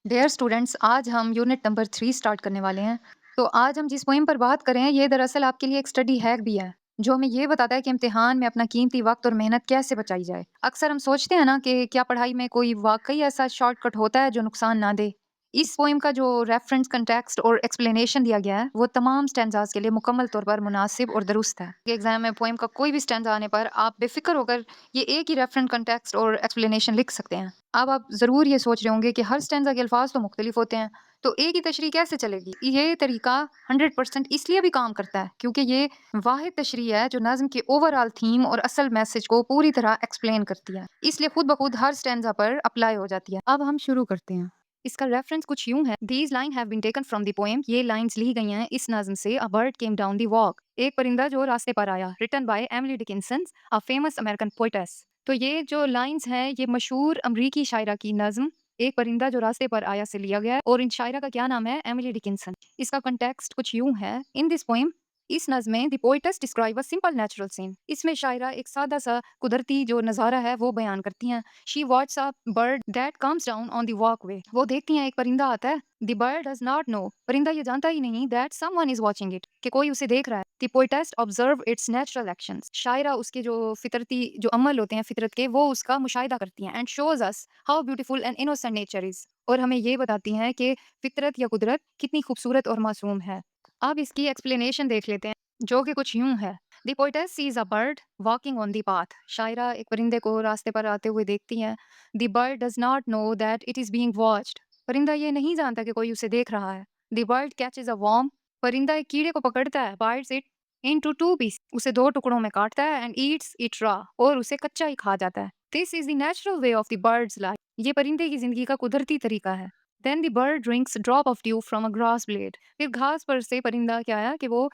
Dear students, आज हम unit number 3 start करने वाले हैं। तो आज हम जिस पोएम पर बात कर रहे हैं ये दरअसल आपके लिए एक स्टडी हैक भी है, जो हमें ये बताता है कि इम्तिहान में अपना कीमती वक्त और मेहनत कैसे बचाई जाए। अक्सर हम सोचते हैं ना कि क्या पढ़ाई में कोई वाकई ऐसा शॉर्टकट होता है जो नुकसान ना दे। इस पोएम का जो रेफरेंस, कंटेक्स्ट और एक्सप्लेनेशन दिया गया है वो तमाम स्टैंजास के लिए मुकम्मल तौर पर मुनासिब और दुरुस्त है। एग्जाम में पोएम का कोई भी स्टैंजा आने पर आप बेफिक्र होकर ये एक ही रेफरेंस, कंटेक्स्ट और एक्सप्लेनेशन लिख सकते हैं। अब आप ज़रूर ये सोच रहे होंगे कि हर स्टैंज़ा के अल्फाज तो मुख्तलिफ होते हैं, तो एक ही तशरीह कैसे चलेगी? ये तरीका 100% इसलिए भी काम करता है क्योंकि ये वाहिद तशरीह है जो नज़्म के ओवरऑल थीम और असल मैसेज को पूरी तरह एक्सप्लेन करती है। इसलिए खुद ब खुद हर स्टैंज़ा पर अप्लाई हो जाती है। अब हम शुरू करते हैं। इसका रेफरेंस कुछ यूं है: these line have been taken from the poem. ये लाइंस ली गई हैं इस नज़्म से। A bird came down the walk. एक परिंदा जो रास्ते पर आया। Written by Emily Dickinson, a famous American poetess. तो ये जो लाइंस हैं ये मशहूर अमरीकी शायरा की नज़्म एक परिंदा जो रास्ते पर आया से लिया गया है, और इन शायरा का क्या नाम है? Emily Dickinson. इसका कंटेक्स्ट कुछ यूं है: इन दिस पोएम, इस नज़्म में the poetess describe a simple natural scene. इसमें शायरा एक सादा सा कुदरती जो नज़ारा है वो बयान करती हैं। She watches a bird that comes down on the walkway. वो देखती हैं एक परिंदा आता है। The bird does not know, परिंदा ये जानता ही नहीं, that someone is watching it, कि कोई उसे देख रहा है। The poetess observe its natural actions. शायरा उसके जो फितरती जो अमल होते हैं फितरत के, वो उसका मुशाहिदा करती हैं। And shows us how beautiful and innocent nature is. और हमें ये बताती हैं कि फितरत या कुदरत कितनी खूबसूरत और मासूम है। अब इसकी एक्सप्लेनेशन देख लेते हैं, जो कि कुछ यूं है: the poetess sees a bird walking on the path. शायरा एक परिंदे को रास्ते पर आते हुए देखती हैं। The bird does not know that it is being watched. परिंदा ये नहीं जानता कि कोई उसे देख रहा है। The bird catches a worm. परिंदा एक कीड़े को पकड़ता है। Bites it into two piece. उसे दो टुकड़ों में काटता है। एंड ईट्स इट रॉ, और उसे कच्चा ही खा जाता है। This is the natural way of the bird's life. ये परिंदे की जिंदगी का कुदरती तरीका है। Then the bird drinks drop of dew from a grass blade. फिर घास पर से परिंदा क्या है कि वो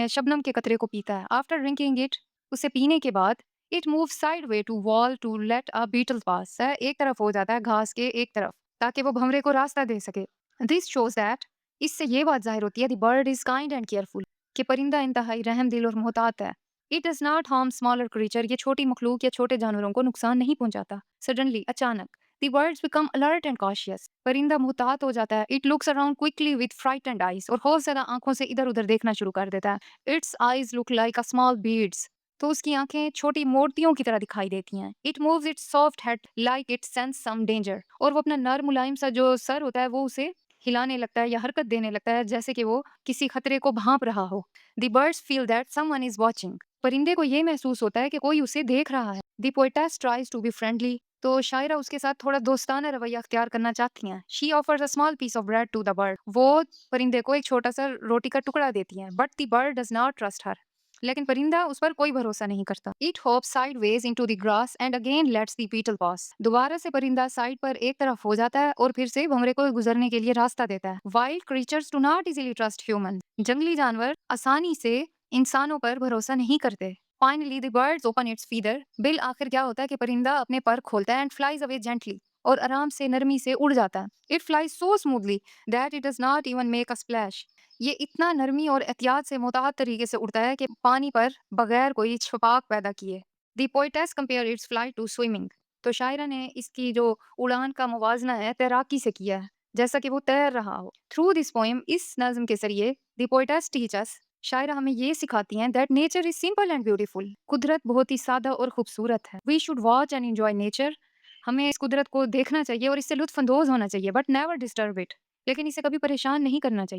शबनम के कतरे को पीता है। आफ्टर ड्रिंकिंग इट, उसे पीने के बाद, it move side way to wall to let a beetle pass. एक तरफ हो जाता है घास के एक तरफ, ताकि वो भंवरे को रास्ता दे सके। दिस शोज दैट, इससे ये बात जाहिर होती है, the bird is kind and careful, कि परिंदा इंतहाई रहम दिल और मोहतात है। It does not harm smaller creature, ये छोटी मखलूक या छोटे जानवरों को नुकसान नहीं पहुंचाता। सडनली, अचानक, the birds become alert and cautious. परिंदा मुहतात हो जाता है। It looks around quickly with frightened eyes, और बहुत ज्यादा आंखों से इधर उधर देखना शुरू कर देता है। It's eyes look like a small beads, तो उसकी आंखें छोटी मोतियों की तरह दिखाई देती हैं। It moves its soft head like it sense some danger, और वो अपना नर मुलायम सा जो सर होता है वो उसे हिलाने लगता है या हरकत देने लगता है, जैसे कि वो किसी खतरे को भांप रहा हो। The birds feel that someone is watching. परिंदे को ये महसूस होता है कि कोई उसे देख रहा है। The poetess tries to be friendly, तो शायरा उसके साथ थोड़ा दोस्ताना रवैया अख्तियार करना चाहती हैं। She offers a small piece of bread to the bird. वो परिंदे को एक छोटा सा रोटी का टुकड़ा देती हैं। But the bird does not trust her, लेकिन परिंदा उस पर कोई भरोसा नहीं करता। It hops sideways into the grass and again lets the beetle pass. दोबारा से परिंदा साइड पर एक तरफ हो जाता है और फिर से भंवरे को गुजरने के लिए रास्ता देता है। Wild creatures do not easily trust human. जंगली जानवर आसानी से इंसानों पर भरोसा नहीं करते। Finally the birds open it's feather. Bill आखिर क्या होता है कि परिंदा अपने पर खोलता है। एंड फ्लाइज अवे जेंटली, और आराम से नरमी से उड़ जाता है। It flies so smoothly that it does not even make a splash. ये इतना नरमी और एहतियात से मुतहत तरीके से उड़ता है कि पानी पर बगैर कोई छपाक पैदा किए। The poetess compare its flight to swimming. तो शायरा ने इसकी जो उड़ान का मुवाजना है तैराकी से किया है, जैसा कि वो तैर रहा हो। थ्रू दिस पोएम, इस नज्म के जरिए, द पोएटेस टीच अस, शायरा हमें ये सिखाती हैं, that nature is simple and beautiful. कुदरत बहुत ही सादा और खूबसूरत है। We should watch and enjoy nature. हमें इस कुदरत को देखना चाहिए और इससे लुत्फ अंदोज होना चाहिए, बट नेवर डिस्टर्ब इट, लेकिन इसे कभी परेशान नहीं करना चाहिए।